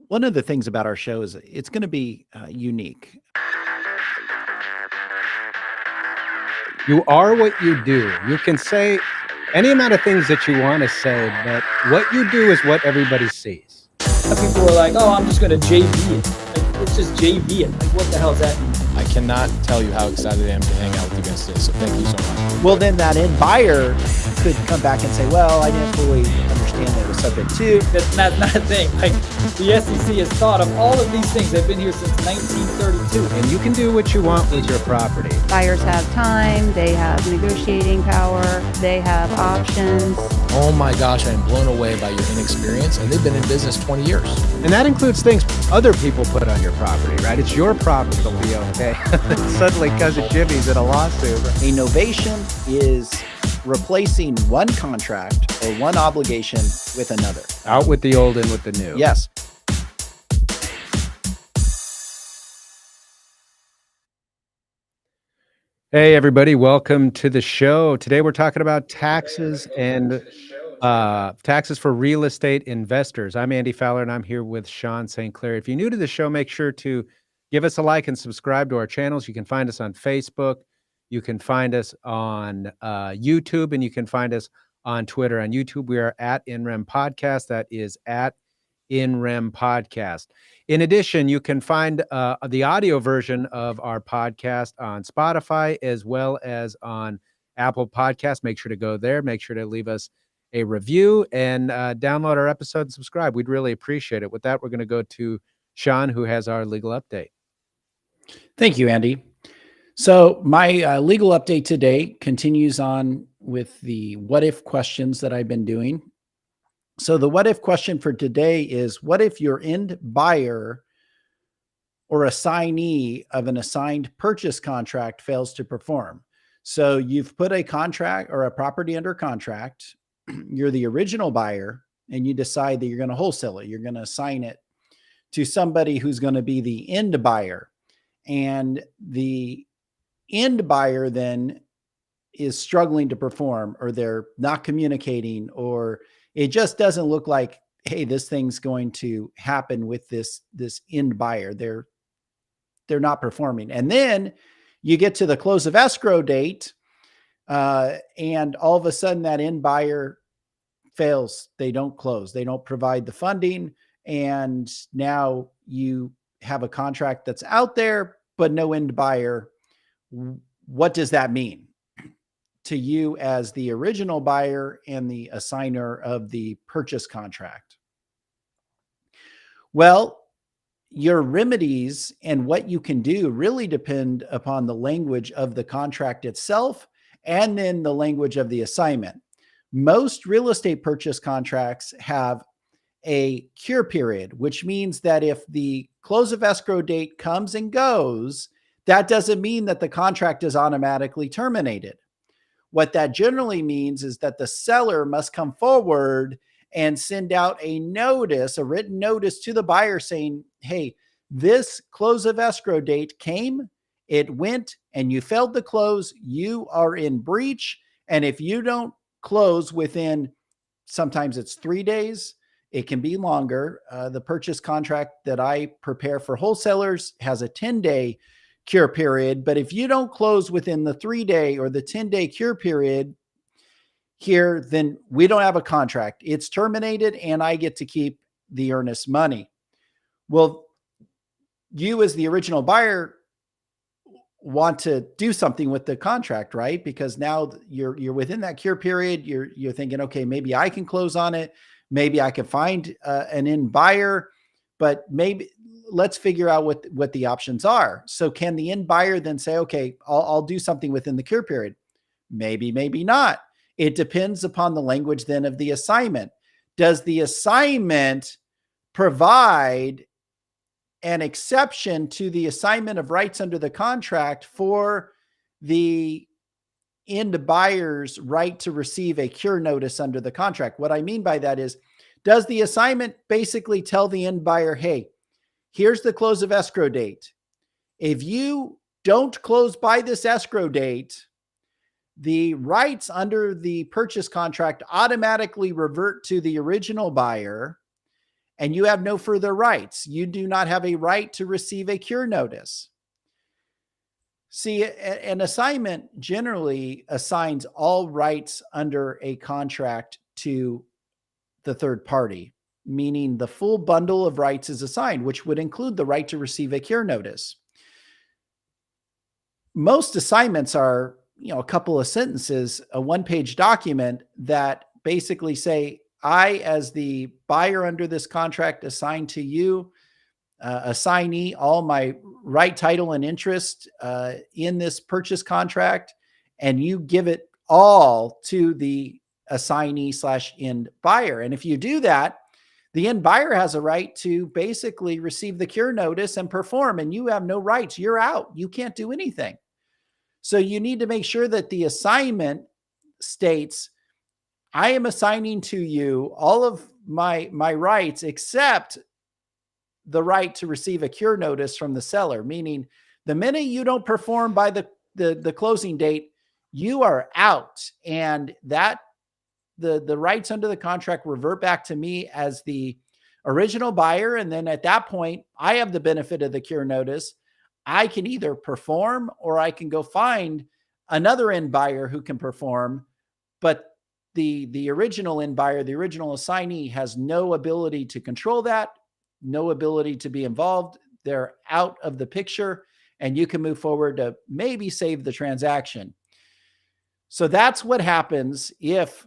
One of the things about our show is it's going to be unique. You are what you do. You can say any amount of things that you want to say, but what you do is what everybody sees. People are like, "Oh, I'm just going to JV it. Like, let's just JV it." Like, what the hell does that mean? I cannot tell you how excited I am to hang out with you guys today. So thank you so much. Well, then that end buyer could come back and say, "Well, I didn't fully understand that it was subject to." That's not a thing. Like, the SEC has thought of all of these things. They've been here since 1932. And you can do what you want with your property. Buyers have time, they have negotiating power, they have options. Oh my gosh, I am blown away by your inexperience, and they've been in business 20 years. And that includes things other people put on your property, right? It's your property, okay? Suddenly Cousin Jimmy's in a lawsuit. A novation is replacing one contract or one obligation with another. Out with the old, in with the new. Yes. Hey, everybody. Welcome to the show. Today we're talking about taxes and taxes for real estate investors. I'm Andy Fowler, and I'm here with Sean St. Clair. If you're new to the show, make sure to give us a like and subscribe to our channels. You can find us on Facebook. You can find us on YouTube, and you can find us on Twitter. On YouTube, we are at INREM Podcast. That is at INREM Podcast. In addition, you can find the audio version of our podcast on Spotify as well as on Apple Podcasts. Make sure to go there. Make sure to leave us a review and download our episode and subscribe. We'd really appreciate it. With that, we're going to go to Sean, who has our legal update. Thank you, Andy. So my legal update today continues on with the what if questions that I've been doing. So the what if question for today is, what if your end buyer or assignee of an assigned purchase contract fails to perform? So you've put a contract or a property under contract. You're the original buyer and you decide that you're going to wholesale it. You're going to assign it to somebody who's going to be the end buyer. And the end buyer then is struggling to perform, or they're not communicating, or it just doesn't look like, hey, this thing's going to happen with this end buyer. They're not performing. And then you get to the close of escrow date, and all of a sudden that end buyer fails. They don't close. They don't provide the funding. And now you have a contract that's out there, but no end buyer. What does that mean to you as the original buyer and the assigner of the purchase contract? Well, your remedies and what you can do really depend upon the language of the contract itself and then the language of the assignment. Most real estate purchase contracts have a cure period, which means that if the close of escrow date comes and goes, that doesn't mean that the contract is automatically terminated. What that generally means is that the seller must come forward and send out a notice, a written notice to the buyer saying, hey, this close of escrow date came, it went, and you failed to close. You are in breach. And if you don't close within, sometimes it's 3 days, it can be longer. The purchase contract that I prepare for wholesalers has a 10-day cure period. But if you don't close within the 3-day or the 10-day cure period here, then we don't have a contract. It's terminated and I get to keep the earnest money. Well, you as the original buyer want to do something with the contract, right? Because now you're within that cure period. You're thinking, okay, maybe I can close on it. Maybe I can find an end buyer, but maybe let's figure out what the options are. So can the end buyer then say, okay, I'll do something within the cure period? Maybe, maybe not. It depends upon the language then of the assignment. Does the assignment provide an exception to the assignment of rights under the contract for the end buyer's right to receive a cure notice under the contract? What I mean by that is, does the assignment basically tell the end buyer, hey, here's the close of escrow date. If you don't close by this escrow date, the rights under the purchase contract automatically revert to the original buyer, and you have no further rights. You do not have a right to receive a cure notice. See, an assignment generally assigns all rights under a contract to the third party, meaning the full bundle of rights is assigned, which would include the right to receive a cure notice. Most assignments are, a couple of sentences, a one-page document that basically say, I, as the buyer under this contract, assign to you, assignee, all my right, title, and interest in this purchase contract, and you give it all to the assignee / end buyer. And if you do that, the end buyer has a right to basically receive the cure notice and perform, and you have no rights. You're out. You can't do anything. So you need to make sure that the assignment states, I am assigning to you all of my rights except the right to receive a cure notice from the seller, meaning the minute you don't perform by the closing date, you are out, and that the rights under the contract revert back to me as the original buyer. And then at that point, I have the benefit of the cure notice. I can either perform or I can go find another end buyer who can perform, but the original end buyer, the original assignee, has no ability to control that, no ability to be involved. They're out of the picture, and you can move forward to maybe save the transaction. So that's what happens if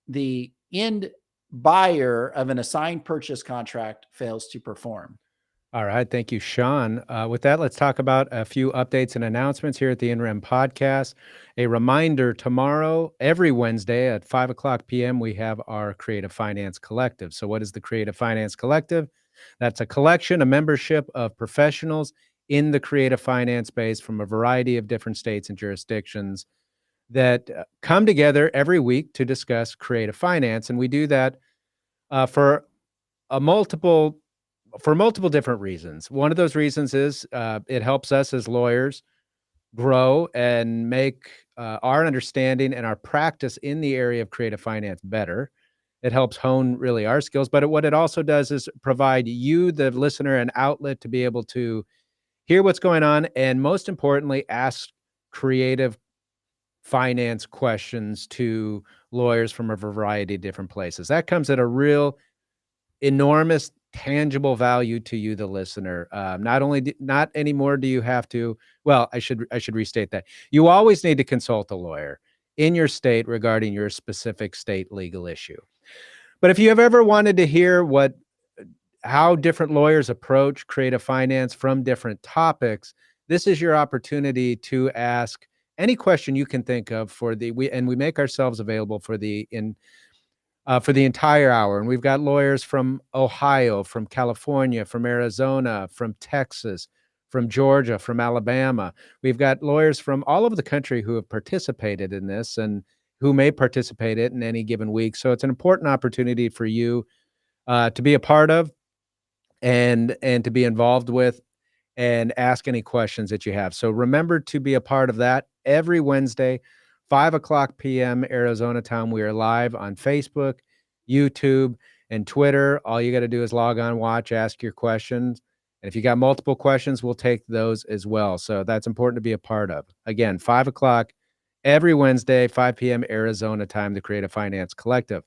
the end buyer of an assigned purchase contract fails to perform. All right. Thank you, Sean. With that, let's talk about a few updates and announcements here at the NREM podcast. A reminder, tomorrow, every Wednesday at 5:00 p.m., we have our Creative Finance Collective. So what is the Creative Finance Collective? That's a collection, a membership of professionals in the creative finance space from a variety of different states and jurisdictions that come together every week to discuss creative finance. And we do that for multiple different reasons. One of those reasons is it helps us as lawyers grow and make our understanding and our practice in the area of creative finance better. It helps hone really our skills, but what it also does is provide you, the listener, an outlet to be able to hear what's going on, and most importantly, ask creative finance questions to lawyers from a variety of different places. That comes at a real enormous tangible value to you, the listener. Not anymore do you have to, well, I should restate that. You always need to consult a lawyer in your state regarding your specific state legal issue. But if you have ever wanted to hear how different lawyers approach creative finance from different topics, this is your opportunity to ask any question you can think of we make ourselves available for the entire hour. And we've got lawyers from Ohio, from California, from Arizona, from Texas, from Georgia, from Alabama. We've got lawyers from all over the country who have participated in this and who may participate in any given week. So it's an important opportunity for you to be a part of and to be involved with and ask any questions that you have. So remember to be a part of that every Wednesday, 5:00 p.m. Arizona time. We are live on Facebook, YouTube, and Twitter. All you got to do is log on, watch, ask your questions. And if you got multiple questions, we'll take those as well. So that's important to be a part of. Again, 5:00 every Wednesday, 5 p.m. Arizona time, the Creative Finance Collective.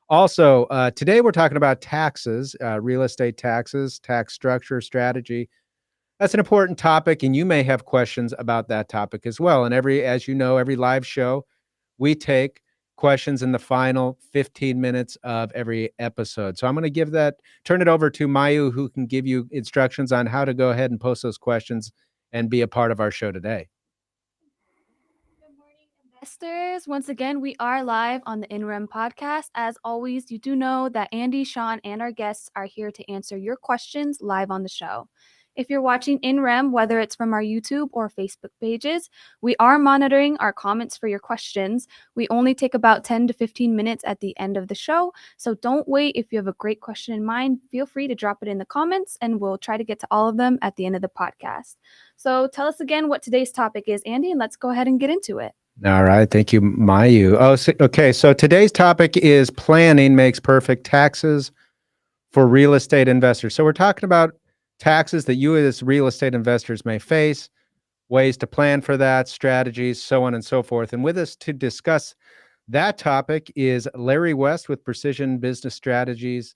Also, today we're talking about taxes, real estate taxes, tax structure, strategy. That's an important topic, and you may have questions about that topic as well. And as you know, every live show, we take questions in the final 15 minutes of every episode. So I'm going to turn it over to Mayu, who can give you instructions on how to go ahead and post those questions and be a part of our show today. Good morning, investors. Once again, we are live on the NREM podcast. As always, you do know that Andy, Sean, and our guests are here to answer your questions live on the show. If you're watching in REM, whether it's from our YouTube or Facebook pages, we are monitoring our comments for your questions. We only take about 10 to 15 minutes at the end of the show, so don't wait. If you have a great question in mind, feel free to drop it in the comments, and we'll try to get to all of them at the end of the podcast. So tell us again what today's topic is, Andy, and let's go ahead and get into it. All right. Thank you, Mayu. Okay. So today's topic is planning makes perfect taxes for real estate investors. So we're talking about taxes that you as real estate investors may face, ways to plan for that, strategies, so on and so forth. And with us to discuss that topic is Larry West with Precision Business Strategies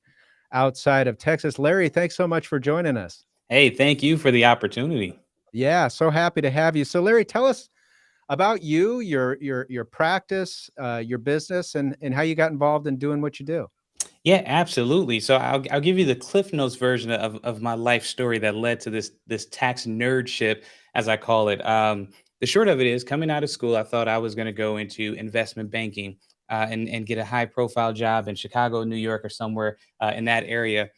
outside of Texas. Larry, thanks so much for joining us. Hey, thank you for the opportunity. Yeah, so happy to have you. So Larry, tell us about you, your practice, your business, and how you got involved in doing what you do. Yeah, absolutely. So I'll give you the Cliff Notes version of my life story that led to this tax nerdship, as I call it. The short of it is, coming out of school, I thought I was going to go into investment banking and get a high profile job in Chicago, New York, or somewhere in that area.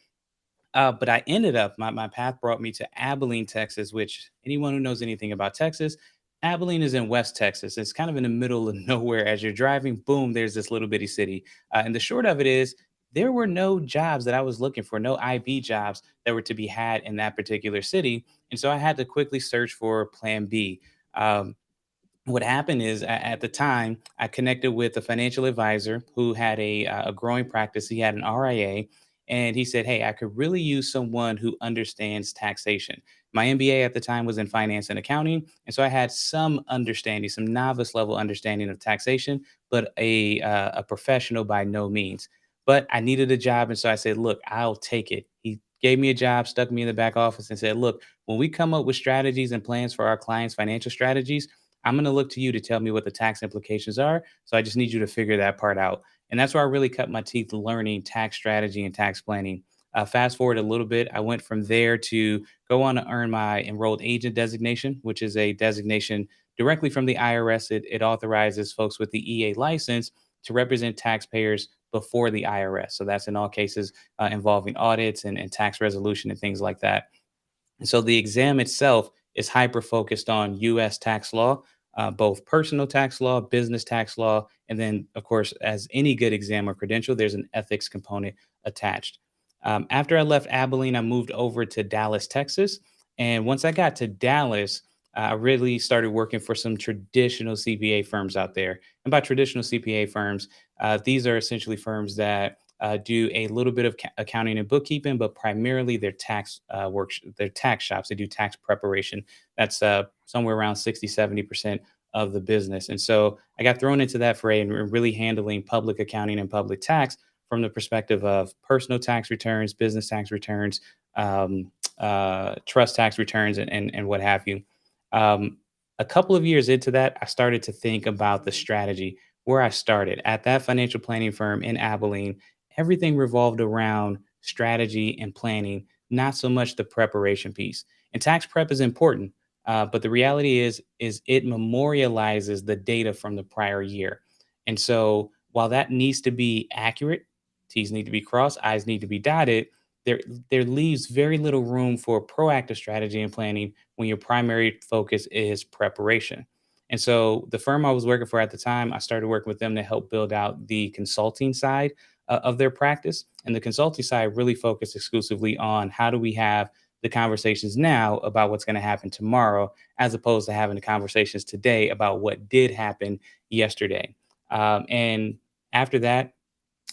But I ended up, my path brought me to Abilene, Texas, which anyone who knows anything about Texas, Abilene is in West Texas. It's kind of in the middle of nowhere. As you're driving, boom, there's this little bitty city. And the short of it is, there were no jobs that I was looking for, no IB jobs that were to be had in that particular city. And so I had to quickly search for Plan B. Um, what happened is, at the time, I connected with a financial advisor who had a growing practice. He had an RIA, and he said, "Hey, I could really use someone who understands taxation." My MBA at the time was in finance and accounting, and so I had some understanding, some novice level understanding of taxation, but a professional by no means. But I needed a job, and so I said, "Look, I'll take it." He gave me a job, stuck me in the back office, and said, "Look, when we come up with strategies and plans for our clients' financial strategies, I'm going to look to you to tell me what the tax implications are. So I just need you to figure that part out." And that's where I really cut my teeth learning tax strategy and tax planning. Fast forward a little bit, I went from there to go on to earn my enrolled agent designation, which is a designation directly from the IRS. It authorizes folks with the EA license to represent taxpayers before the IRS. So that's in all cases involving audits and tax resolution and things like that. And so the exam itself is hyper focused on US tax law, both personal tax law, business tax law, and then, of course, as any good exam or credential, there's an ethics component attached. After I left Abilene, I moved over to Dallas, Texas. And once I got to Dallas, I really started working for some traditional CPA firms out there. And by traditional CPA firms, these are essentially firms that do a little bit of accounting and bookkeeping, but primarily their their tax shops. They do tax preparation. That's somewhere around 60, 70% of the business. And so I got thrown into that fray and really handling public accounting and public tax from the perspective of personal tax returns, business tax returns, trust tax returns, and what have you. A couple of years into that, I started to think about the strategy. Where I started at that financial planning firm in Abilene, everything revolved around strategy and planning, not so much the preparation piece. And tax prep is important, but the reality is it memorializes the data from the prior year. And so while that needs to be accurate, T's need to be crossed, I's need to be dotted, there leaves very little room for proactive strategy and planning when your primary focus is preparation. And so the firm I was working for at the time, I started working with them to help build out the consulting side of their practice. And the consulting side really focused exclusively on how do we have the conversations now about what's going to happen tomorrow, as opposed to having the conversations today about what did happen yesterday. And after that,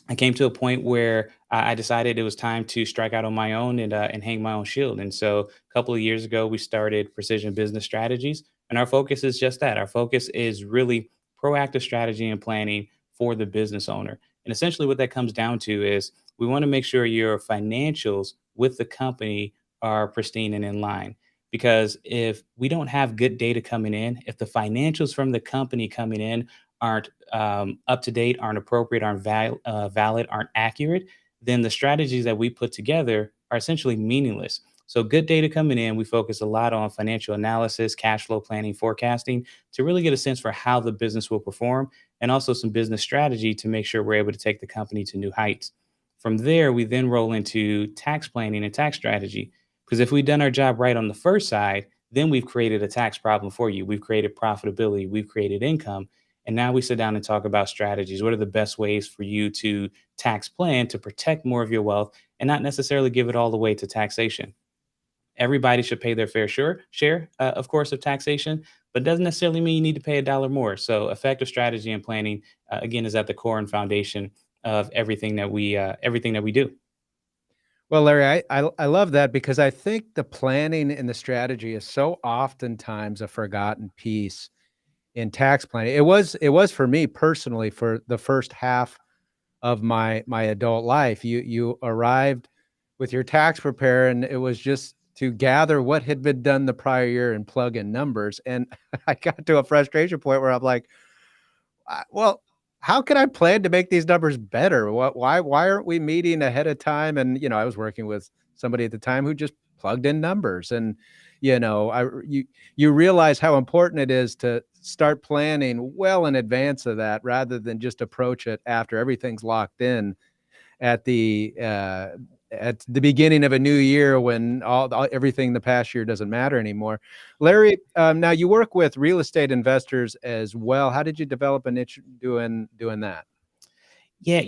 I came to a point where I decided it was time to strike out on my own and hang my own shield. And so a couple of years ago, we started Precision Business Strategies, and our focus is just that. Our focus is really proactive strategy and planning for the business owner. And essentially, what that comes down to is we want to make sure your financials with the company are pristine and in line. Because if we don't have good data coming in, if the financials from the company coming in aren't up to date, aren't appropriate, aren't valid, aren't accurate, then the strategies that we put together are essentially meaningless. So, good data coming in, we focus a lot on financial analysis, cash flow planning, forecasting to really get a sense for how the business will perform, and also some business strategy to make sure we're able to take the company to new heights. From there, we then roll into tax planning and tax strategy. Because if we've done our job right on the first side, then we've created a tax problem for you. We've created profitability, we've created income. And now we sit down and talk about strategies. What are the best ways for you to tax plan to protect more of your wealth and not necessarily give it all the way to taxation? Everybody should pay their fair share, of course, of taxation, but doesn't necessarily mean you need to pay a dollar more. So, effective strategy and planning, again, is at the core and foundation of everything that we do. Well, Larry, I love that because I think the planning and the strategy is so oftentimes a forgotten piece in tax planning. It was for me personally for the first half of my adult life. You arrived with your tax preparer, and it was just to gather what had been done the prior year and plug in numbers. And I got to a frustration point where I'm like, well, how can I plan to make these numbers better? Why aren't we meeting ahead of time? And I was working with somebody at the time who just plugged in numbers, and you realize how important it is to start planning well in advance of that, rather than just approach it after everything's locked in at the beginning of a new year when everything the past year doesn't matter anymore. Larry, now you work with real estate investors as well. How did you develop a niche doing that? Yeah,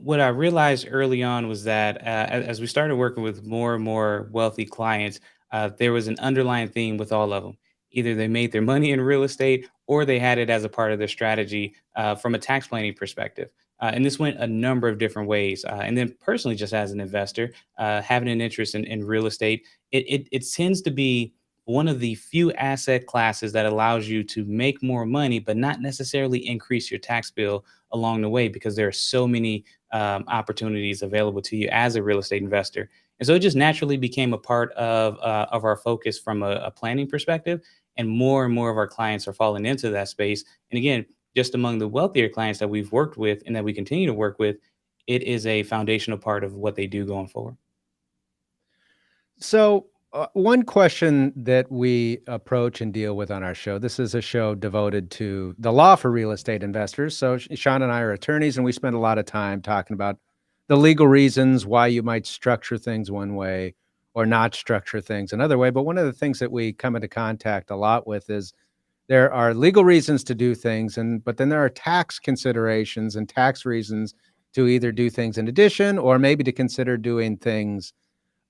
what I realized early on was that as we started working with more and more wealthy clients, there was an underlying theme with all of them. Either they made their money in real estate or they had it as a part of their strategy from a tax planning perspective. And this went a number of different ways. And then personally, just as an investor, having an interest in real estate, it tends to be one of the few asset classes that allows you to make more money, but not necessarily increase your tax bill along the way because there are so many opportunities available to you as a real estate investor. And so it just naturally became a part of our focus from a planning perspective. And more of our clients are falling into that space. And again, just among the wealthier clients that we've worked with and that we continue to work with, it is a foundational part of what they do going forward. So, one question that we approach and deal with on our show, this is a show devoted to the law for real estate investors. So, Sean and I are attorneys, and we spend a lot of time talking about the legal reasons why you might structure things one way or not structure things another way. But one of the things that we come into contact a lot with is there are legal reasons to do things, but then there are tax considerations and tax reasons to either do things in addition or maybe to consider doing things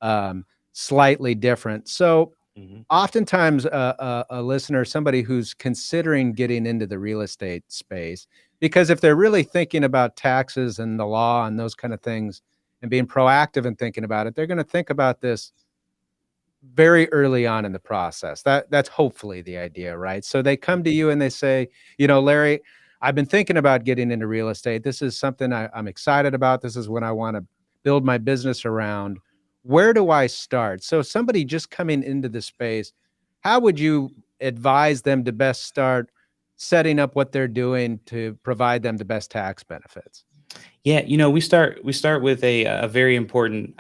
um, slightly different. So Mhm. oftentimes a listener, somebody who's considering getting into the real estate space, because if they're really thinking about taxes and the law and those kind of things and being proactive and thinking about it, they're going to think about this very early on in the process. That's hopefully the idea, right? So they come to you and they say, Larry, I've been thinking about getting into real estate. This is something I'm excited about. This is what I want to build my business around. Where do I start? So somebody just coming into the space, how would you advise them to best start setting up what they're doing to provide them the best tax benefits? Yeah, we start with a very important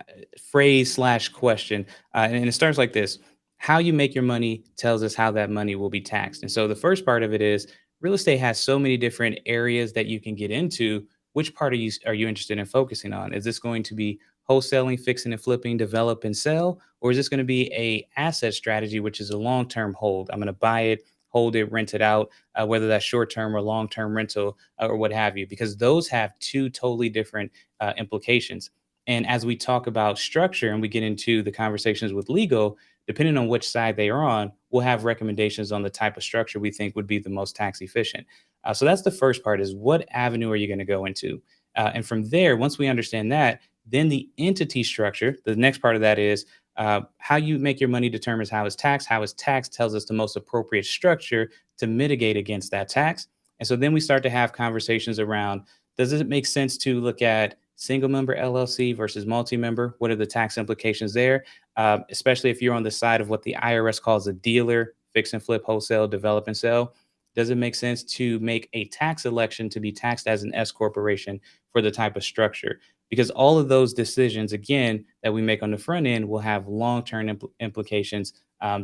phrase slash question, and it starts like this: How you make your money tells us how that money will be taxed. And so the first part of it is real estate has so many different areas that you can get into. Which part are you interested in focusing on? Is this going to be wholesaling, fixing and flipping, develop and sell, or is this going to be a asset strategy, which is a long term hold? I'm going to buy it, hold it, rent it out, whether that's short term or long term rental or what have you, because those have two totally different implications. And as we talk about structure and we get into the conversations with legal, depending on which side they are on, we'll have recommendations on the type of structure we think would be the most tax efficient. So that's the first part: is what avenue are you going to go into? And from there, once we understand that, then the entity structure, the next part of that is how you make your money determines how it's taxed. How it's taxed tells us the most appropriate structure to mitigate against that tax. And so then we start to have conversations around, does it make sense to look at single member LLC versus multi-member? What are the tax implications there? Especially if you're on the side of what the IRS calls a dealer, fix and flip, wholesale, develop and sell. Does it make sense to make a tax election to be taxed as an S corporation for the type of structure? Because all of those decisions, again, that we make on the front end will have long-term implications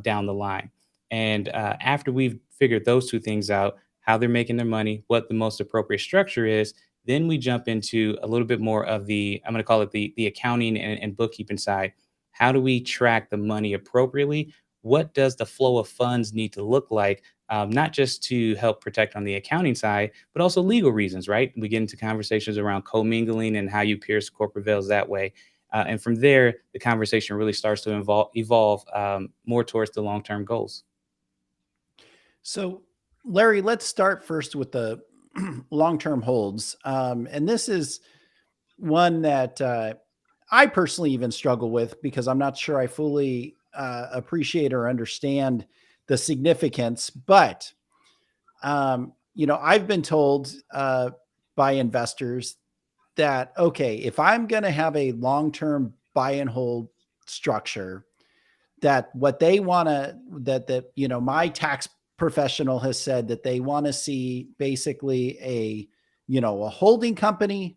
down the line. And after we've figured those two things out, how they're making their money, what the most appropriate structure is, then we jump into a little bit more of I'm going to call it the accounting and bookkeeping side. How do we track the money appropriately? What does the flow of funds need to look like? Not just to help protect on the accounting side, but also legal reasons, right? We get into conversations around commingling and how you pierce corporate veils that way. And from there, the conversation really starts to evolve more towards the long-term goals. So, Larry, let's start first with the long-term holds. And this is one that I personally even struggle with, because I'm not sure I fully appreciate or understand the significance. But I've been told by investors that, okay, if I'm going to have a long-term buy and hold structure, that what they want to, my tax professional has said that they want to see basically a holding company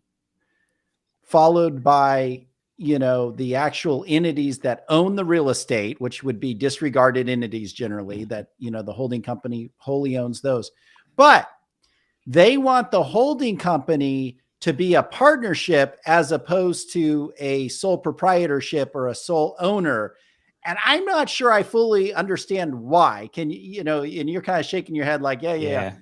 followed by, the actual entities that own the real estate, which would be disregarded entities generally, that, the holding company wholly owns those. But they want the holding company to be a partnership as opposed to a sole proprietorship or a sole owner. And I'm not sure I fully understand why. Can and you're kind of shaking your head like, yeah.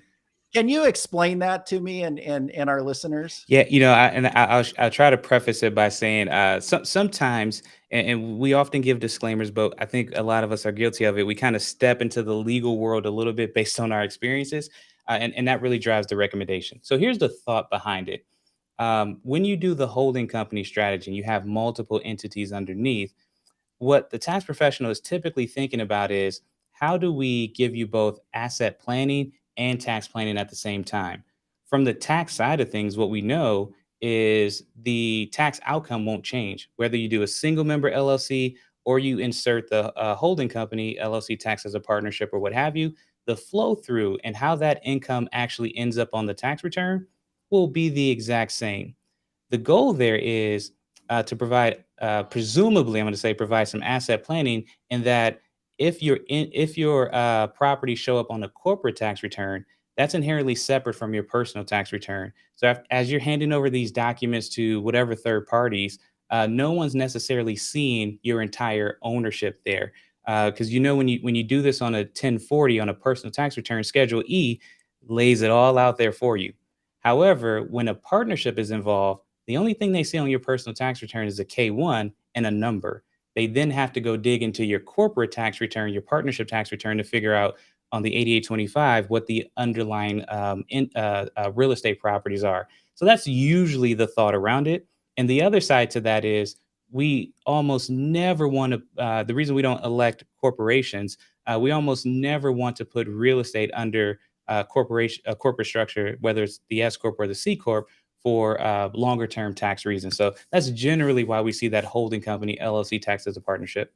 Can you explain that to me and our listeners? Yeah, I'll try to preface it by saying sometimes, and we often give disclaimers, but I think a lot of us are guilty of it. We kind of step into the legal world a little bit based on our experiences, and that really drives the recommendation. So here's the thought behind it. When you do the holding company strategy and you have multiple entities underneath, what the tax professional is typically thinking about is, how do we give you both asset planning and tax planning at the same time? From the tax side of things, what we know is the tax outcome won't change. Whether you do a single member LLC or you insert the holding company, LLC tax as a partnership or what have you, the flow through and how that income actually ends up on the tax return will be the exact same. The goal there is to provide, presumably, I'm going to say, provide some asset planning, in that if your property show up on a corporate tax return, that's inherently separate from your personal tax return. So as you're handing over these documents to whatever third parties, no one's necessarily seeing your entire ownership there. Because when you do this on a 1040 on a personal tax return, Schedule E lays it all out there for you. However, when a partnership is involved, the only thing they see on your personal tax return is a K1 and a number. They then have to go dig into your corporate tax return, your partnership tax return, to figure out on the 8825 what the underlying real estate properties are. So that's usually the thought around it. And the other side to that is, we almost never want to, the reason we don't elect corporations, we almost never want to put real estate under a corporate structure, whether it's the S Corp or the C Corp, for longer term tax reasons. So that's generally why we see that holding company LLC tax as a partnership.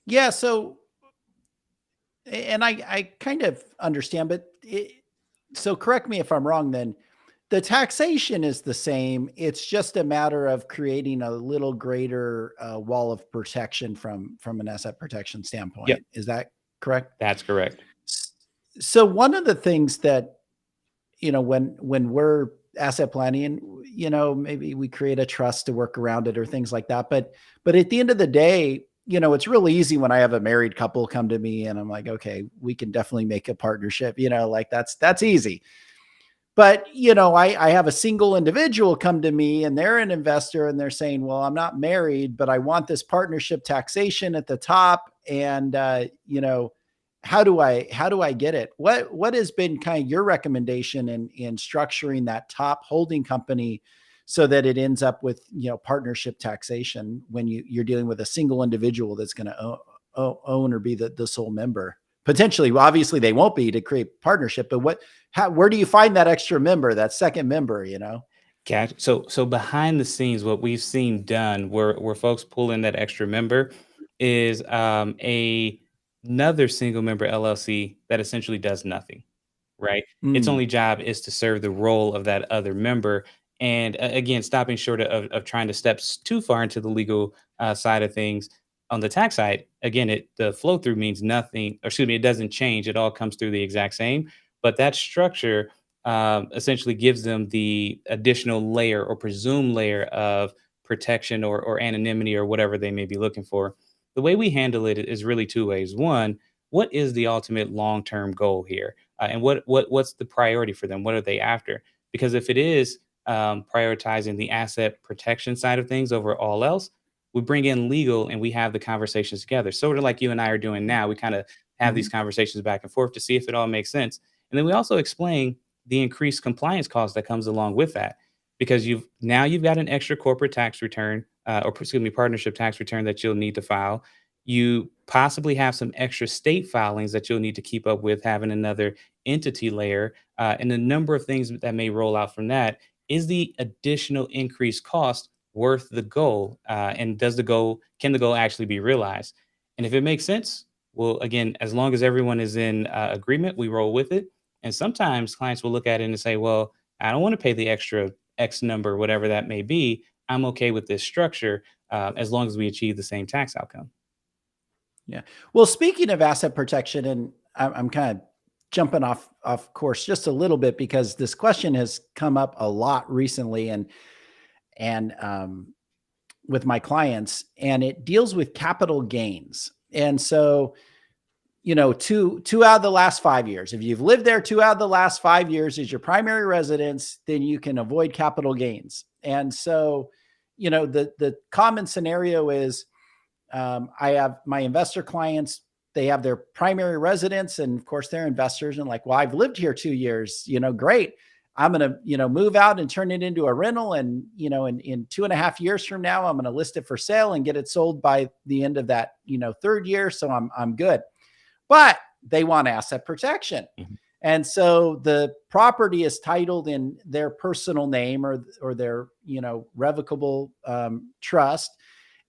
Yeah. So, and I kind of understand, but so correct me if I'm wrong then. The taxation is the same. It's just a matter of creating a little greater wall of protection from an asset protection standpoint. Yep. Is that correct? That's correct. So one of the things that, when we're asset planning, maybe we create a trust to work around it or things like that. But at the end of the day, it's really easy when I have a married couple come to me and I'm like, okay, we can definitely make a partnership, like that's easy. But, I have a single individual come to me and they're an investor and they're saying, well, I'm not married, but I want this partnership taxation at the top. And, how do I get it? What has been kind of your recommendation in structuring that top holding company so that it ends up with, partnership taxation when you're dealing with a single individual that's going to own or be the sole member? Potentially, well, obviously they won't be to create partnership, but where do you find that extra member, that second member, Gotcha. So behind the scenes, what we've seen done where folks pull in that extra member is another single member LLC that essentially does nothing, right? Its only job is to serve the role of that other member. And again, stopping short of trying to step too far into the legal side of things. On the tax side, again, the flow through means nothing, or excuse me, it doesn't change. It all comes through the exact same. But that structure essentially gives them the additional layer or presumed layer of protection or anonymity or whatever they may be looking for. The way we handle it is really two ways. One, what is the ultimate long-term goal here? And what's the priority for them? What are they after? Because if it is prioritizing the asset protection side of things over all else, we bring in legal and we have the conversations together. Sort of like you and I are doing now. We kind of have these conversations back and forth to see if it all makes sense. And then we also explain the increased compliance cost that comes along with that, because you've got an extra corporate tax return or excuse me, partnership tax return that you'll need to file. You possibly have some extra state filings that you'll need to keep up with, having another entity layer, and a number of things that may roll out from that. Is the additional increased cost worth the goal? And can the goal actually be realized? And if it makes sense, well, again, as long as everyone is in agreement, we roll with it. And sometimes clients will look at it and say, well, I don't want to pay the extra X number, whatever that may be. I'm okay with this structure as long as we achieve the same tax outcome. Yeah. Well, speaking of asset protection, and I'm kind of jumping off course just a little bit because this question has come up a lot recently, and with my clients, and it deals with capital gains. And so, two out of the last 5 years, if you've lived there 2 out of the last 5 years is your primary residence, then you can avoid capital gains. And so, the common scenario is, I have my investor clients, they have their primary residence, and of course they're investors, and like, well, I've lived here 2 years, great. I'm going to, move out and turn it into a rental. And, in 2.5 years from now, I'm going to list it for sale and get it sold by the end of that, third year. So I'm good, but they want asset protection. Mm-hmm. And so the property is titled in their personal name or their, revocable trust.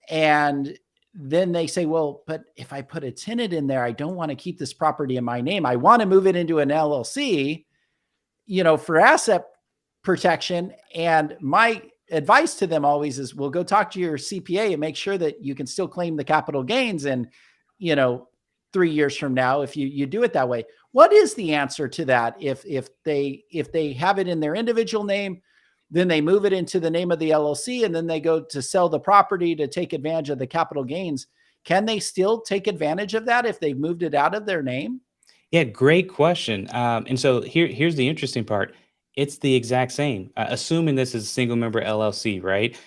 And then they say, well, but if I put a tenant in there, I don't want to keep this property in my name. I want to move it into an LLC, for asset protection. And my advice to them always is, well, go talk to your CPA and make sure that you can still claim the capital gains. And, 3 years from now, if you do it that way, what is the answer to that? If they have it in their individual name, then they move it into the name of the LLC, and then they go to sell the property to take advantage of the capital gains. Can they still take advantage of that if they've moved it out of their name? Yeah, great question. And so here's the interesting part. It's the exact same, assuming this is a single member LLC, right?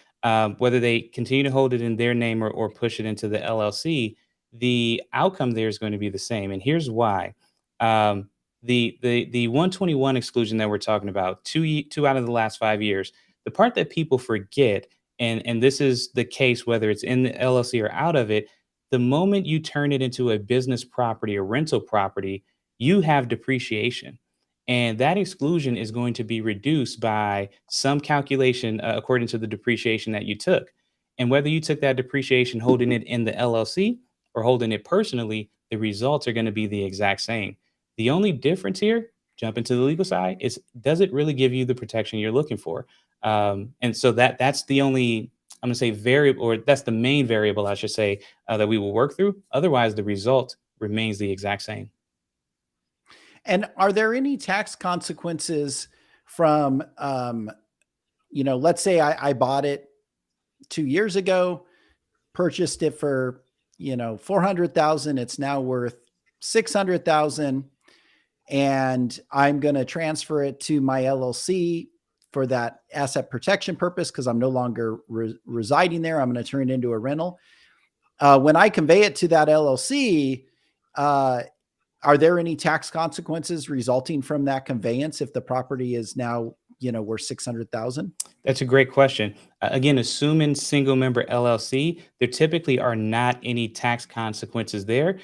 Whether they continue to hold it in their name or push it into the LLC, the outcome there is going to be the same. And here's why. The 121 exclusion that we're talking about, two out of the last 5 years, the part that people forget, and this is the case whether it's in the LLC or out of it, the moment you turn it into a business property or rental property, you have depreciation. And that exclusion is going to be reduced by some calculation according to the depreciation that you took. And whether you took that depreciation holding it in the LLC or holding it personally, the results are going to be the exact same. The only difference here, jump into the legal side, is does it really give you the protection you're looking for? And so that's the only, I'm going to say variable, or that's the main variable, I should say, that we will work through. Otherwise, the result remains the exact same. And are there any tax consequences from, let's say I bought it 2 years ago, purchased it for, $400,000. It's now worth $600,000. And I'm going to transfer it to my LLC for that asset protection purpose because I'm no longer residing there. I'm going to turn it into a rental. When I convey it to that LLC, are there any tax consequences resulting from that conveyance if the property is now, worth $600,000? That's a great question. Again, assuming single member LLC, there typically are not any tax consequences there,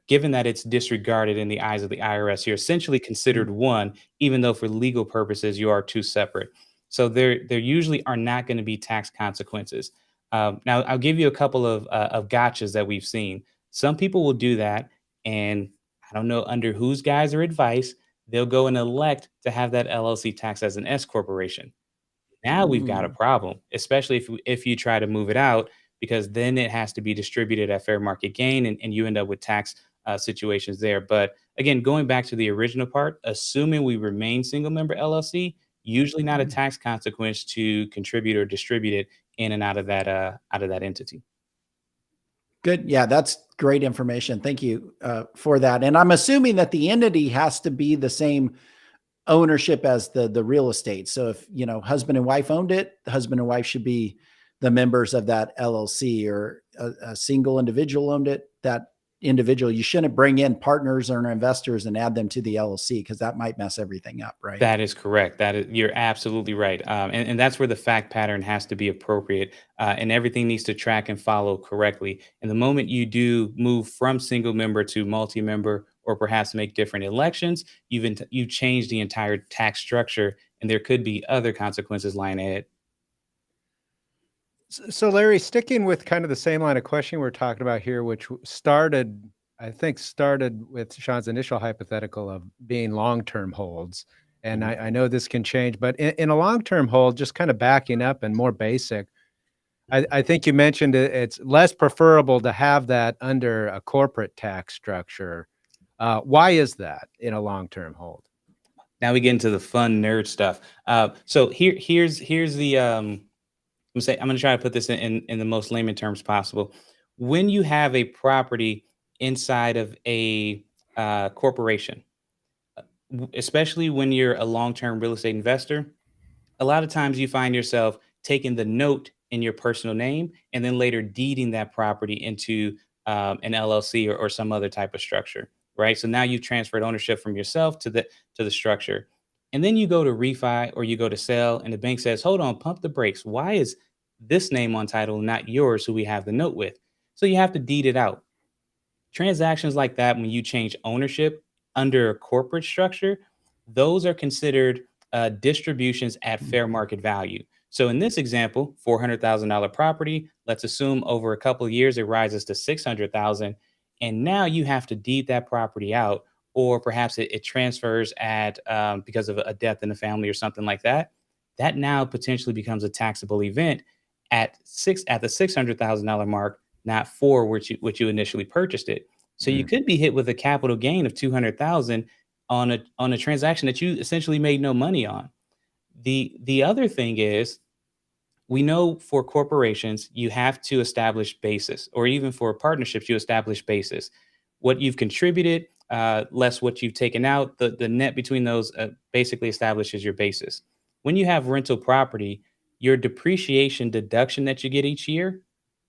given that it's disregarded in the eyes of the IRS. You're essentially considered one, even though for legal purposes you are two separate. So there usually are not going to be tax consequences. Now, I'll give you a couple of gotchas that we've seen. Some people will do that, and I don't know under whose guise or advice, they'll go and elect to have that LLC taxed as an S corporation. Now we've got a problem, especially if you try to move it out, because then it has to be distributed at fair market gain, and you end up with tax situations there. But again, going back to the original part, assuming we remain single member LLC, usually not a tax consequence to contribute or distribute it in and out of that entity. Good. Yeah, that's great information. Thank you for that. And I'm assuming that the entity has to be the same ownership as the real estate. So if, husband and wife owned it, the husband and wife should be the members of that LLC, or a single individual owned it, that individual. You shouldn't bring in partners or investors and add them to the LLC because that might mess everything up, right? That is correct. You're absolutely right. And that's where the fact pattern has to be appropriate, and everything needs to track and follow correctly. And the moment you do move from single member to multi-member, or perhaps make different elections, you've changed the entire tax structure, and there could be other consequences lying ahead. So Larry, sticking with kind of the same line of questioning we're talking about here, which I think started with Sean's initial hypothetical of being long-term holds. And Mhm. I know this can change, but in a long-term hold, just kind of backing up and more basic, I think you mentioned it's less preferable to have that under a corporate tax structure. Why is that in a long-term hold? Now we get into the fun nerd stuff. So here's the I'm going to try to put this in the most layman terms possible. When you have a property inside of a corporation, especially when you're a long-term real estate investor, a lot of times you find yourself taking the note in your personal name and then later deeding that property into an LLC, or some other type of structure, right? So now you've transferred ownership from yourself to the structure, and then you go to refi or you go to sell, and the bank says, "Hold on, pump the brakes. Why is this name on title, not yours, who we have the note with?" So you have to deed it out. Transactions like that, when you change ownership under a corporate structure, those are considered distributions at fair market value. So in this example, $400,000 property, let's assume over a couple of years it rises to 600,000, and now you have to deed that property out, or perhaps it transfers at because of a death in the family or something like that. That now potentially becomes a taxable event at the $600,000 mark, not for which you initially purchased it. So you could be hit with a capital gain of 200,000 on a transaction that you essentially made no money on. The other thing is, we know for corporations you have to establish basis, or even for partnerships you establish basis. What you've contributed, less what you've taken out, the net between those basically establishes your basis. When you have rental property, your depreciation deduction that you get each year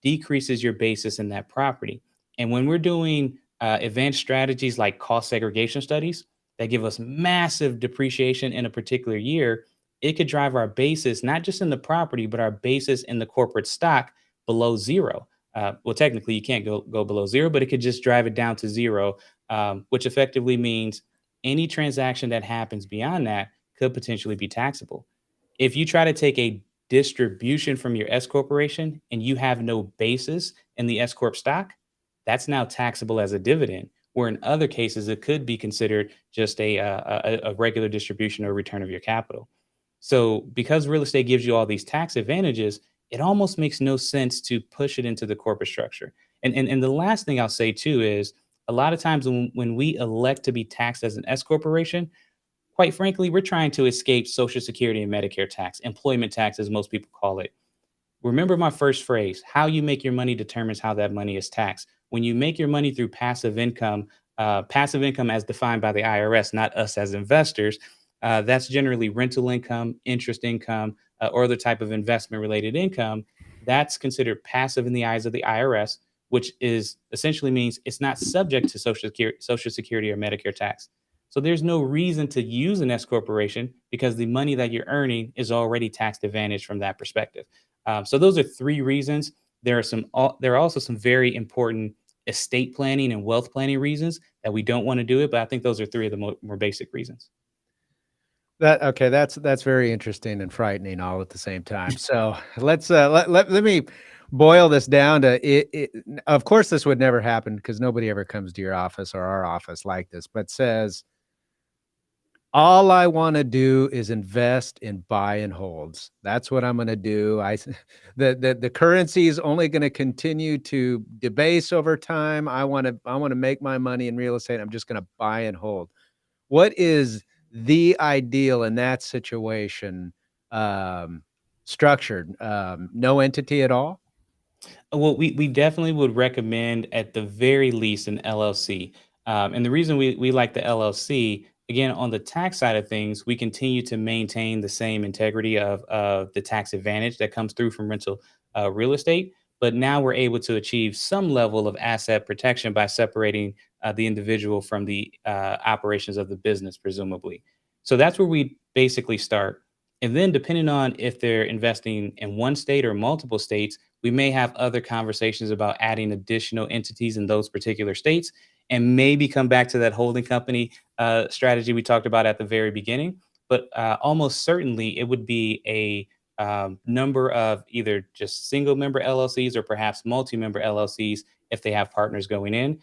decreases your basis in that property. And when we're doing advanced strategies like cost segregation studies that give us massive depreciation in a particular year, it could drive our basis, not just in the property, but our basis in the corporate stock below zero. Well, technically, you can't go below zero, but it could just drive it down to zero, which effectively means any transaction that happens beyond that could potentially be taxable. If you try to take a distribution from your S corporation and you have no basis in the S corp stock, that's now taxable as a dividend. Where in other cases, it could be considered just a regular distribution or return of your capital. So, because real estate gives you all these tax advantages, it almost makes no sense to push it into the corporate structure. And the last thing I'll say too is, a lot of times when we elect to be taxed as an S corporation, quite frankly, we're trying to escape Social Security and Medicare tax, employment tax, as most people call it. Remember my first phrase: how you make your money determines how that money is taxed. When you make your money through passive income as defined by the IRS, not us as investors, that's generally rental income, interest income, or other type of investment related income. That's considered passive in the eyes of the IRS, which is essentially means it's not subject to Social Security or Medicare tax. So there's no reason to use an S corporation because the money that you're earning is already tax advantaged from that perspective. So those are three reasons. There are also some very important estate planning and wealth planning reasons that we don't want to do it, but I think those are three of the more basic reasons. That's very interesting and frightening all at the same time. So let me boil this down to it. Of course, this would never happen because nobody ever comes to your office or our office like this, but says, all I want to do is invest in buy and holds. That's what I'm going to do. The currency is only going to continue to debase over time. I want to make my money in real estate. I'm just going to buy and hold. What is the ideal in that situation, structured? No entity at all? Well, we definitely would recommend at the very least an LLC. And the reason we like the LLC, again, on the tax side of things, we continue to maintain the same integrity of the tax advantage that comes through from rental real estate. but now we're able to achieve some level of asset protection by separating the individual from the operations of the business, presumably. So that's where we basically start. And then, depending on if they're investing in one state or multiple states, we may have other conversations about adding additional entities in those particular states and maybe come back to that holding company strategy we talked about at the very beginning. But almost certainly, it would be a number of either just single member LLCs or perhaps multi member LLCs if they have partners going in.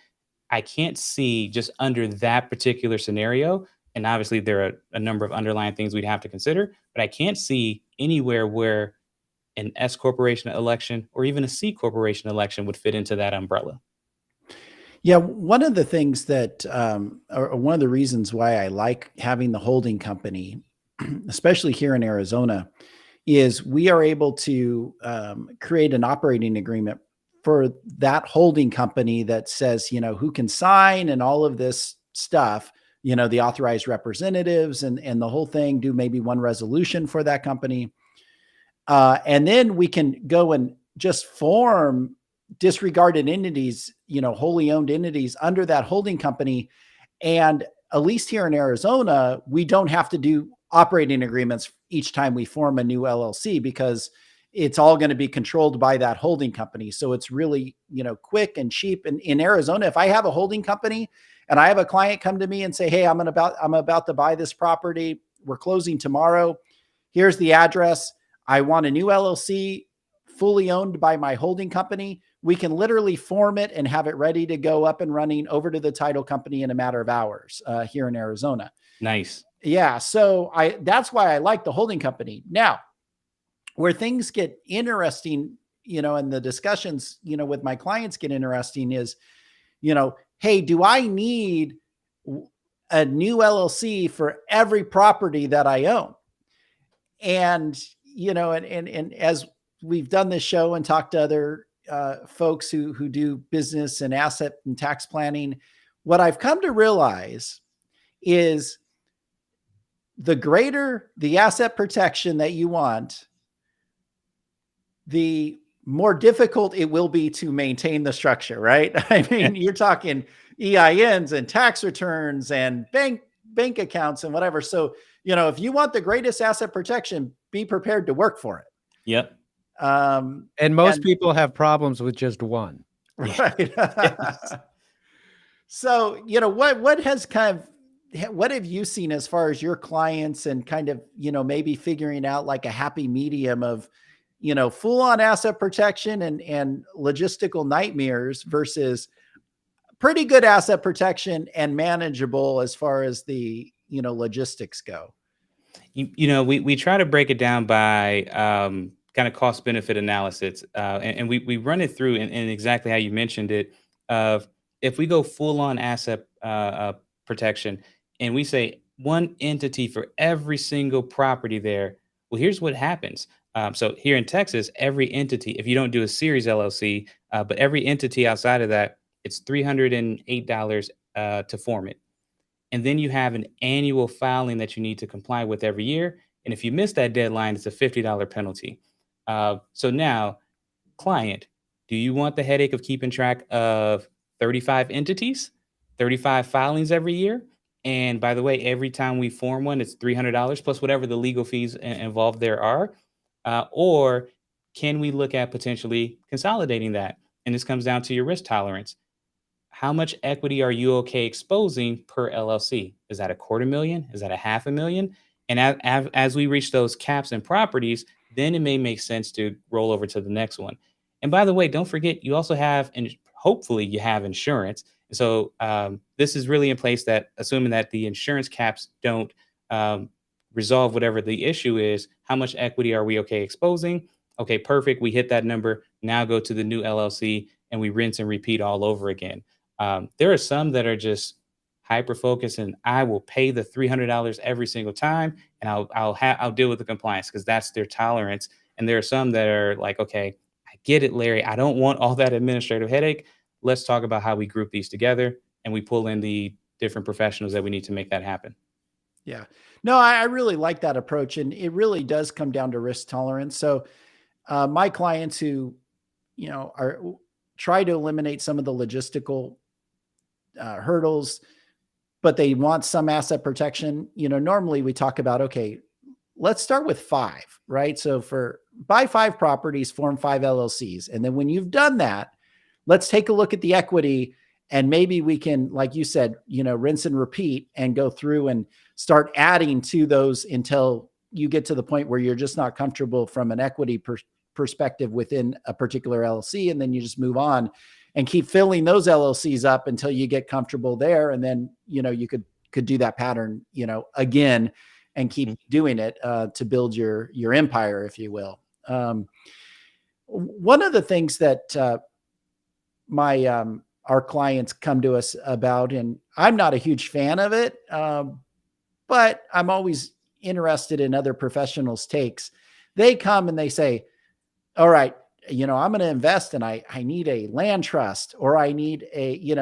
I can't see just under that particular scenario. And obviously, there are a number of underlying things we'd have to consider, but I can't see anywhere where an S corporation election or even a C corporation election would fit into that umbrella. Yeah, one of the things that, or one of the reasons why I like having the holding company, especially here in Arizona, is we are able to create an operating agreement for that holding company that says, who can sign and all of this stuff, the authorized representatives and the whole thing, do maybe one resolution for that company. And then we can go and just form disregarded entities, wholly owned entities under that holding company. And at least here in Arizona, we don't have to do operating agreements each time we form a new LLC because it's all going to be controlled by that holding company. So it's really, quick and cheap. And in Arizona, if I have a holding company and I have a client come to me and say, hey, I'm about to buy this property. We're closing tomorrow. Here's the address. I want a new LLC fully owned by my holding company. We can literally form it and have it ready to go up and running over to the title company in a matter of hours here in Arizona. Nice. Yeah. So that's why I like the holding company. Now, where things get interesting, and the discussions, with my clients get interesting is, hey, do I need a new LLC for every property that I own? And, and as we've done this show and talked to other folks who do business and asset and tax planning, what I've come to realize is the greater the asset protection that you want, the more difficult it will be to maintain the structure, right? I mean, you're talking EINs and tax returns and bank accounts and whatever. So, if you want the greatest asset protection, be prepared to work for it. Yep. And most people have problems with just one. Right. So, what have you seen as far as your clients and kind of, maybe figuring out like a happy medium of, full on asset protection and logistical nightmares versus pretty good asset protection and manageable as far as the, logistics go? We try to break it down by kind of cost benefit analysis. And we run it through in exactly how you mentioned it. If we go full on asset protection and we say one entity for every single property there, well, here's what happens. So here in Texas, every entity, if you don't do a series LLC, but every entity outside of that, it's $308 to form it. And then you have an annual filing that you need to comply with every year. And if you miss that deadline, it's a $50 penalty. So now, client, do you want the headache of keeping track of 35 entities, 35 filings every year? And by the way, every time we form one, it's $300 plus whatever the legal fees involved there are. Or can we look at potentially consolidating that? And this comes down to your risk tolerance. How much equity are you okay exposing per LLC? Is that $250,000? Is that $500,000? And as we reach those caps and properties, then it may make sense to roll over to the next one. And by the way, don't forget, you also have, and hopefully you have insurance. And so this is really in place that assuming that the insurance caps don't resolve whatever the issue is, how much equity are we okay exposing? Okay, perfect. We hit that number. Now go to the new LLC and we rinse and repeat all over again. There are some that are just hyper focused and I will pay the $300 every single time and I'll deal with the compliance because that's their tolerance. And there are some that are like, okay, I get it, Larry. I don't want all that administrative headache. Let's talk about how we group these together and we pull in the different professionals that we need to make that happen. Yeah, no, I really like that approach. And it really does come down to risk tolerance. So my clients who try to eliminate some of the logistical hurdles, but they want some asset protection. Normally we talk about, okay, let's start with 5, right? So buy 5 properties, form 5 LLCs. And then when you've done that, let's take a look at the equity, and maybe we can, like you said, rinse and repeat and go through and start adding to those until you get to the point where you're just not comfortable from an equity perspective within a particular LLC. And then you just move on and keep filling those LLCs up until you get comfortable there. And then, you could do that pattern, again, and keep doing it to build your empire, if you will. One of the things that our clients come to us about, and I'm not a huge fan of it, but I'm always interested in other professionals' takes. They come and they say, all right, I'm going to invest and I need a land trust, or I need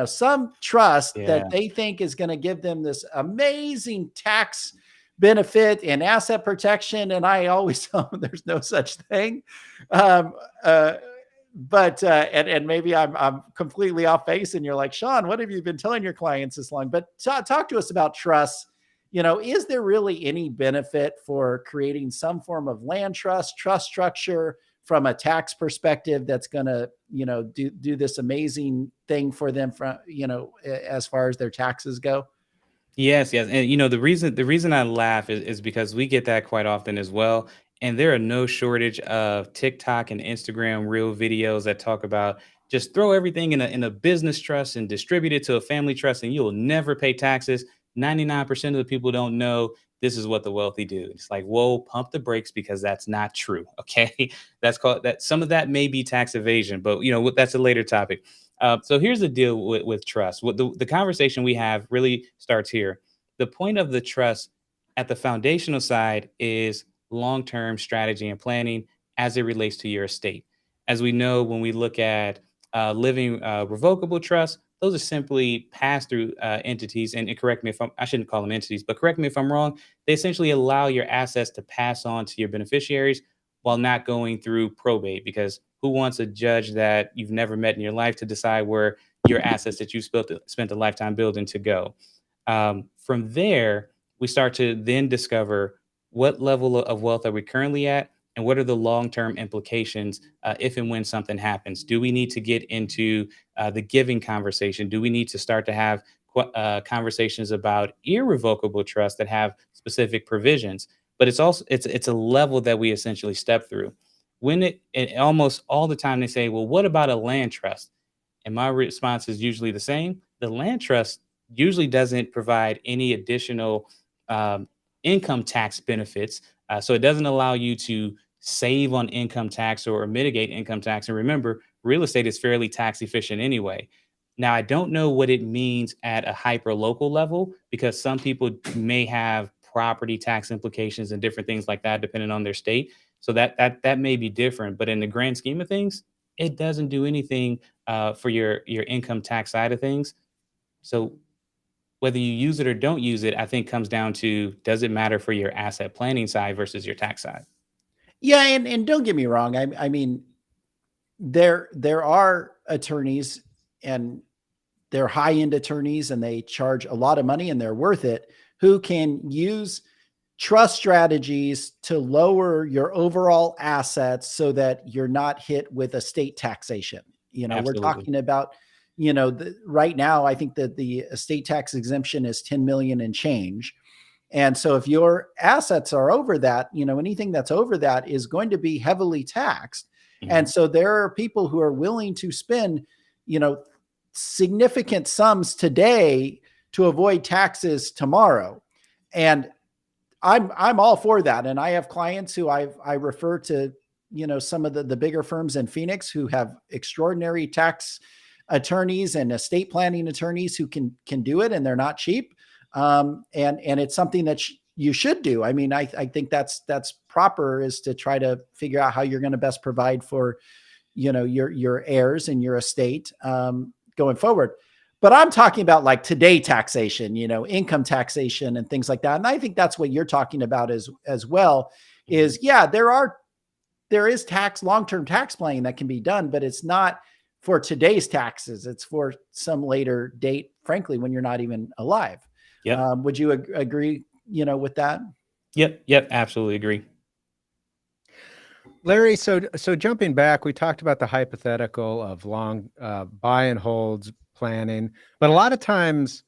some trust that they think is going to give them this amazing tax benefit and asset protection. And I always tell them there's no such thing. But maybe I'm completely off base, and you're like, Sean, what have you been telling your clients this long? But talk to us about trusts. Is there really any benefit for creating some form of land trust structure from a tax perspective that's going to, do this amazing thing for them from, as far as their taxes go? Yes. And the reason I laugh is because we get that quite often as well. And there are no shortage of TikTok and Instagram reel videos that talk about just throw everything in a business trust and distribute it to a family trust, and you'll never pay taxes. 99% of the people don't know this is what the wealthy do. It's like, whoa, pump the brakes, because that's not true. Okay. Some of that may be tax evasion, but that's a later topic. So here's the deal with trust. What the conversation we have really starts here. The point of the trust at the foundational side is long-term strategy and planning as it relates to your estate. As we know, when we look at living revocable trusts, those are simply pass-through entities. And correct me if I shouldn't call them entities, but correct me if I'm wrong. They essentially allow your assets to pass on to your beneficiaries while not going through probate, because who wants a judge that you've never met in your life to decide where your assets that you spent a lifetime building to go? From there, we start to then discover what level of wealth are we currently at, and what are the long-term implications if and when something happens? Do we need to get into the giving conversation? Do we need to start to have conversations about irrevocable trusts that have specific provisions? But it's a level that we essentially step through. When it almost all the time they say, well, what about a land trust? And my response is usually the same. The land trust usually doesn't provide any additional income tax benefits. So it doesn't allow you to save on income tax or mitigate income tax. And remember, real estate is fairly tax efficient anyway. Now, I don't know what it means at a hyper local level, because some people may have property tax implications and different things like that, depending on their state. So that may be different. But in the grand scheme of things, it doesn't do anything for your income tax side of things. So whether you use it or don't use it, I think comes down to, does it matter for your asset planning side versus your tax side? Yeah. And don't get me wrong. I mean, there are attorneys, and they're high-end attorneys, and they charge a lot of money, and they're worth it, who can use trust strategies to lower your overall assets so that you're not hit with estate taxation. Absolutely. We're talking about, right now, I think that the estate tax exemption is 10 million and change. And so if your assets are over that, anything that's over that is going to be heavily taxed. Mm-hmm. And so there are people who are willing to spend, significant sums today to avoid taxes tomorrow. And I'm all for that. And I have clients who I refer to, some of the bigger firms in Phoenix who have extraordinary tax attorneys and estate planning attorneys who can do it, and they're not cheap. And it's something that you should do. I mean, I think that's proper, is to try to figure out how you're going to best provide for, your heirs and your estate going forward. But I'm talking about like today taxation, income taxation and things like that. And I think that's what you're talking about as well, is there are there is long-term tax planning that can be done, but it's not for today's taxes. It's for some later date, frankly, when you're not even alive. Yep. Would you agree, with that? Yep. Absolutely agree. Larry, so jumping back, we talked about the hypothetical of long buy and holds planning, but a lot of times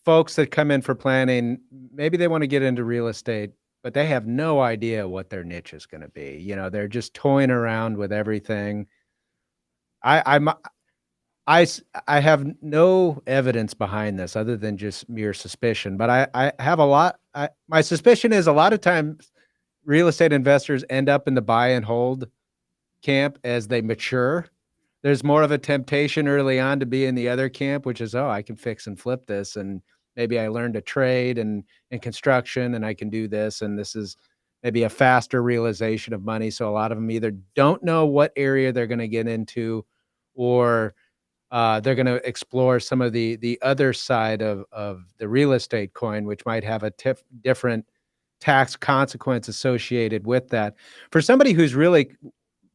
folks that come in for planning, maybe they want to get into real estate, but they have no idea what their niche is going to be. They're just toying around with everything. I have no evidence behind this other than just mere suspicion, but I have my suspicion is a lot of times real estate investors end up in the buy and hold camp as they mature. There's more of a temptation early on to be in the other camp, which is, I can fix and flip this. And maybe I learned a trade and construction and I can do this. And this is maybe a faster realization of money. So a lot of them either don't know what area they're going to get into, or they're going to explore some of the other side of the real estate coin, which might have a different tax consequence associated with that. For somebody who's really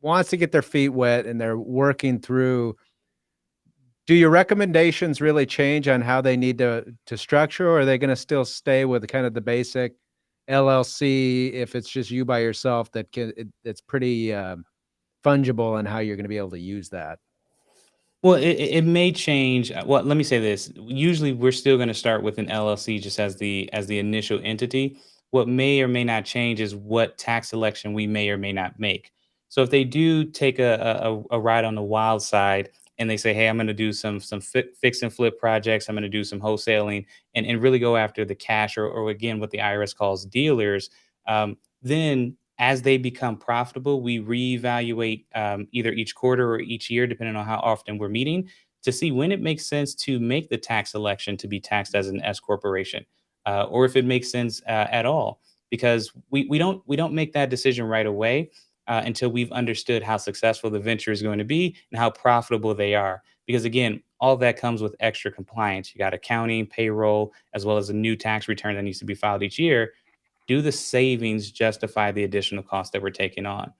wants to get their feet wet and they're working through, do your recommendations really change on how they need to structure, or are they going to still stay with kind of the basic LLC if it's just you by yourself that's pretty fungible on how you're going to be able to use that? Well, it may change. Well, let me say this. Usually we're still going to start with an LLC just as the initial entity. What may or may not change is what tax election we may or may not make. So if they do take a ride on the wild side and they say, hey, I'm going to do some fix and flip projects, I'm going to do some wholesaling and really go after the cash or again, what the IRS calls dealers, then as they become profitable, we reevaluate either each quarter or each year, depending on how often we're meeting, to see when it makes sense to make the tax election to be taxed as an S corporation, or if it makes sense at all. Because we don't make that decision right away until we've understood how successful the venture is going to be and how profitable they are. Because again, all that comes with extra compliance. You got accounting, payroll, as well as a new tax return that needs to be filed each year. Do the savings justify the additional cost that we're taking on?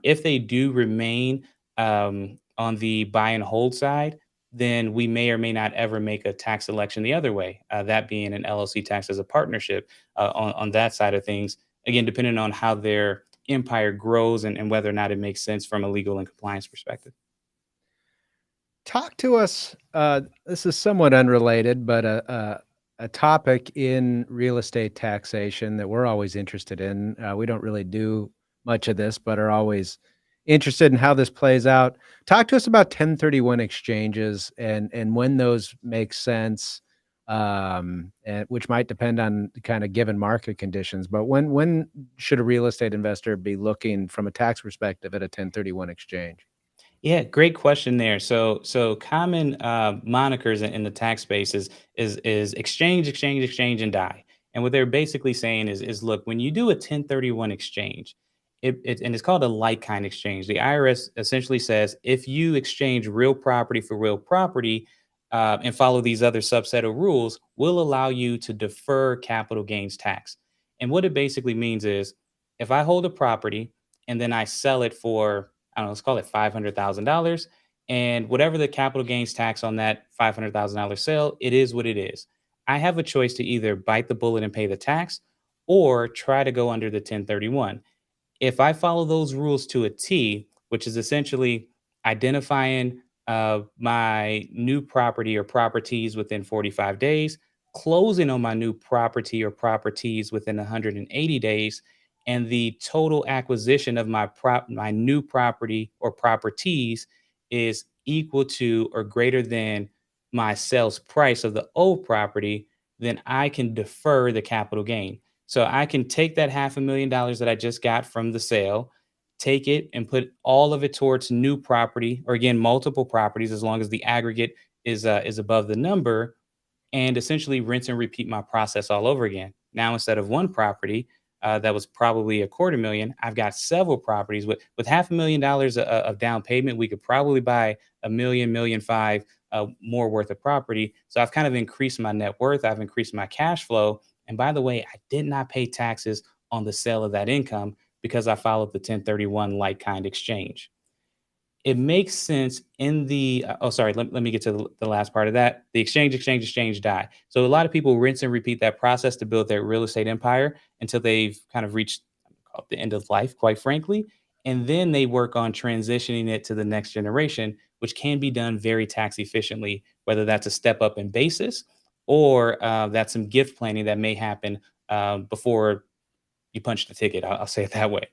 If they do remain on the buy and hold side, then we may or may not ever make a tax election the other way, that being an LLC tax as a partnership on that side of things. Again, depending on how their empire grows and whether or not it makes sense from a legal and compliance perspective. Talk to us. This is somewhat unrelated, but a topic in real estate taxation that we're always interested in. We don't really do much of this, but are always interested in how this plays out. Talk to us about 1031 exchanges and when those make sense, and which might depend on kind of given market conditions. But when should a real estate investor be looking from a tax perspective at a 1031 exchange? Yeah, great question there. So common monikers in the tax space is exchange, and die. And what they're basically saying is look, when you do a 1031 exchange, and it's called a like-kind exchange. The IRS essentially says if you exchange real property for real property and follow these other subset of rules, will allow you to defer capital gains tax. And what it basically means is if I hold a property and then I sell it for, I don't know, let's call it $500,000. And whatever the capital gains tax on that $500,000 sale, it is what it is. I have a choice to either bite the bullet and pay the tax or try to go under the 1031. If I follow those rules to a T, which is essentially identifying my new property or properties within 45 days, closing on my new property or properties within 180 days, and the total acquisition of my new property or properties is equal to or greater than my sales price of the old property, then I can defer the capital gain. So I can take that $500,000 that I just got from the sale, take it and put all of it towards new property, or again, multiple properties, as long as the aggregate is above the number, and essentially rinse and repeat my process all over again. Now, instead of one property, that was probably $250,000. I've got several properties with $500,000 of down payment. We could probably buy $1 million, $1.5 million more worth of property. So I've kind of increased my net worth. I've increased my cash flow. And by the way, I did not pay taxes on the sale of that income because I followed the 1031 like kind exchange. It makes sense in the sorry, let me get to the last part of that. The exchange, die. So a lot of people rinse and repeat that process to build their real estate empire until they've kind of reached the end of life, quite frankly. And then they work on transitioning it to the next generation, which can be done very tax efficiently, whether that's a step up in basis or that's some gift planning that may happen before you punch the ticket. I'll say it that way.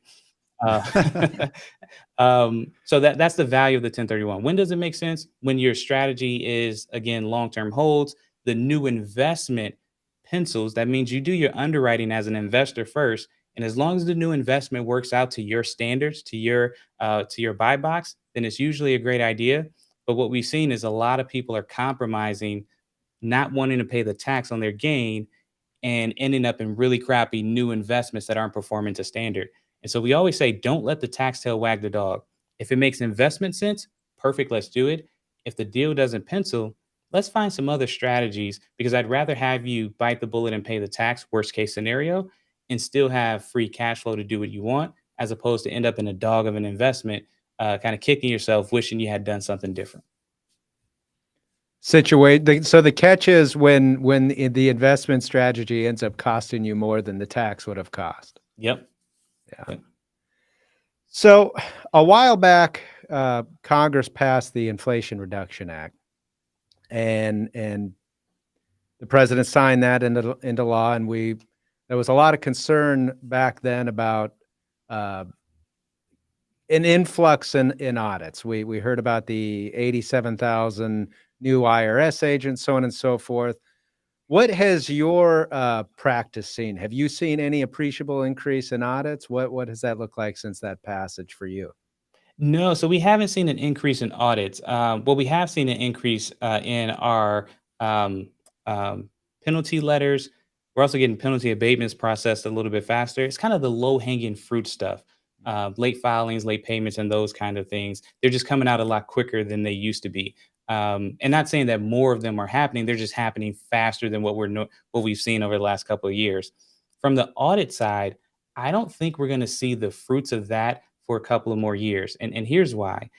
Uh, so that's the value of the 1031. When does it make sense? When your strategy is, again, long-term holds, the new investment pencils. That means you do your underwriting as an investor first. And as long as the new investment works out to your standards, to your buy box, then it's usually a great idea. But what we've seen is a lot of people are compromising, not wanting to pay the tax on their gain and ending up in really crappy new investments that aren't performing to standard. And so we always say, don't let the tax tail wag the dog. If it makes investment sense, perfect, let's do it. If the deal doesn't pencil, let's find some other strategies, because I'd rather have you bite the bullet and pay the tax, worst case scenario, and still have free cash flow to do what you want, as opposed to end up in a dog of an investment, kind of kicking yourself, wishing you had done something different. So the catch is when the investment strategy ends up costing you more than the tax would have cost. Yep. Yeah. Yep. So a while back, Congress passed the Inflation Reduction Act, and the president signed that into law. And there was a lot of concern back then about an influx in audits. We heard about the 87,000 new IRS agents, so on and so forth. What has your practice seen? Have you seen any appreciable increase in audits? What does that look like since that passage for you? No, so we haven't seen an increase in audits. What we have seen an increase in our penalty letters. We're also getting penalty abatements processed a little bit faster. It's kind of the low-hanging fruit stuff. Late filings, late payments, and those kind of things. They're just coming out a lot quicker than they used to be. And not saying that more of them are happening, they're just happening faster than what we've seen over the last couple of years. From the audit side, I don't think we're going to see the fruits of that for a couple of more years. And here's why.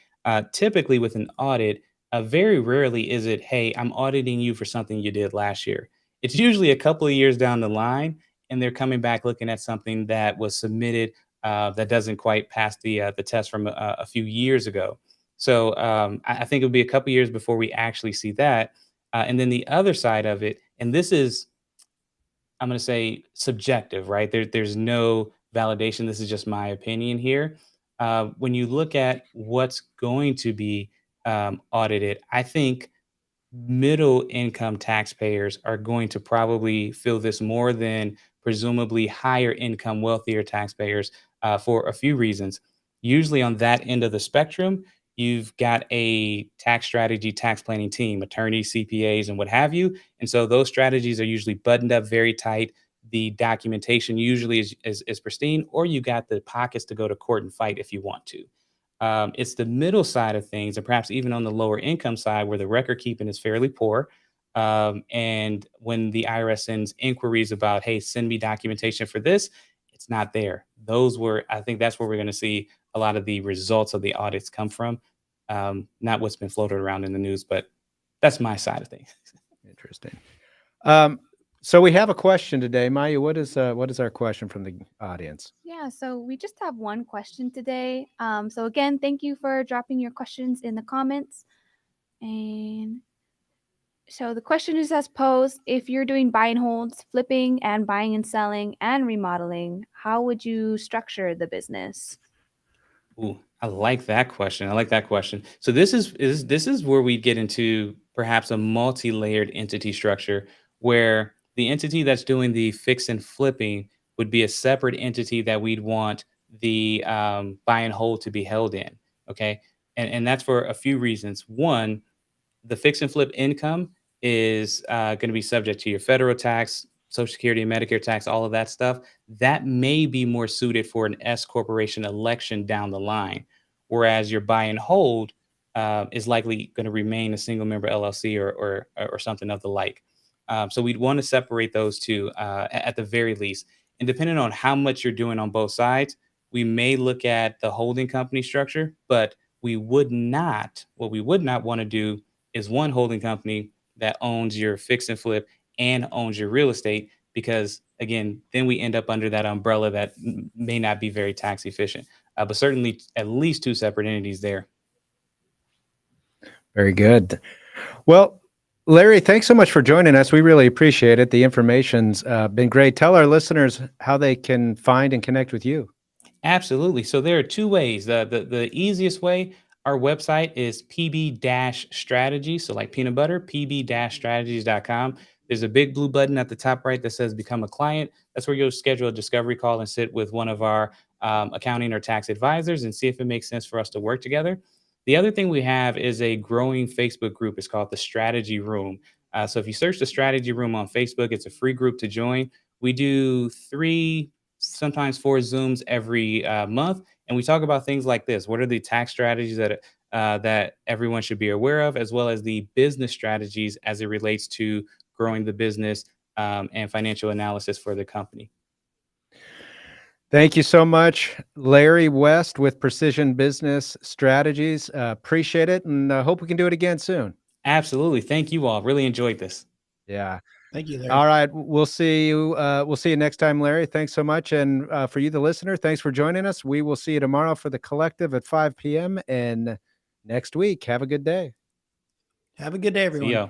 Typically with an audit, very rarely is it, hey, I'm auditing you for something you did last year. It's usually a couple of years down the line, and they're coming back looking at something that was submitted that doesn't quite pass the test from a few years ago. So I think it'll be a couple years before we actually see that. And then the other side of it, and this is, I'm going to say, subjective, right? There's no validation. This is just my opinion here. When you look at what's going to be audited, I think middle income taxpayers are going to probably feel this more than presumably higher income, wealthier taxpayers for a few reasons. Usually on that end of the spectrum, you've got a tax strategy, tax planning team, attorneys, CPAs, and what have you. And so those strategies are usually buttoned up very tight. The documentation usually is pristine, or you got the pockets to go to court and fight if you want to. It's the middle side of things, and perhaps even on the lower income side, where the record keeping is fairly poor. And when the IRS sends inquiries about, hey, send me documentation for this, it's not there. I think that's where we're going to see a lot of the results of the audits come from. Not what's been floated around in the news, but that's my side of things. Interesting. So we have a question today. Maya, what is our question from the audience? Yeah, so we just have one question today. So again, thank you for dropping your questions in the comments. And so the question is as posed: if you're doing buy and holds, flipping and buying and selling and remodeling, how would you structure the business? Ooh, I like that question. So this is where we get into perhaps a multi-layered entity structure, where the entity that's doing the fix and flipping would be a separate entity that we'd want the buy and hold to be held in. Okay. And that's for a few reasons. One, the fix and flip income is going to be subject to your federal tax, Social Security and Medicare tax, all of that stuff. That may be more suited for an S corporation election down the line, whereas your buy and hold is likely going to remain a single member LLC or something of the like. So we'd want to separate those two at the very least. And depending on how much you're doing on both sides, we may look at the holding company structure, but what we would not want to do is one holding company that owns your fix and flip and owns your real estate, because again, then we end up under that umbrella that may not be very tax efficient. But certainly at least two separate entities there. Very good. Well, Larry, thanks so much for joining us. We really appreciate it. The information's been great. Tell our listeners how they can find and connect with you. Absolutely. So there are two ways. The easiest way, our website is pb-strategy. So like peanut butter, pb-strategies.com. There's a big blue button at the top right that says become a client. That's where you'll schedule a discovery call and sit with one of our accounting or tax advisors and see if it makes sense for us to work together. The other thing we have is a growing Facebook group. It's called the Strategy Room. So if you search the Strategy Room on Facebook, it's a free group to join. We do 3, sometimes 4 Zooms every month, and we talk about things like this. What are the tax strategies that everyone should be aware of, as well as the business strategies as it relates to growing the business and financial analysis for the company. Thank you so much, Larry West with Precision Business Strategies. Appreciate it, and hope we can do it again soon. Absolutely. Thank you all. Really enjoyed this. Yeah. Thank you, Larry. All right. We'll see you. We'll see you next time, Larry. Thanks so much. And for you, the listener, thanks for joining us. We will see you tomorrow for the Collective at 5 p.m. and next week. Have a good day. Have a good day, everyone. See ya.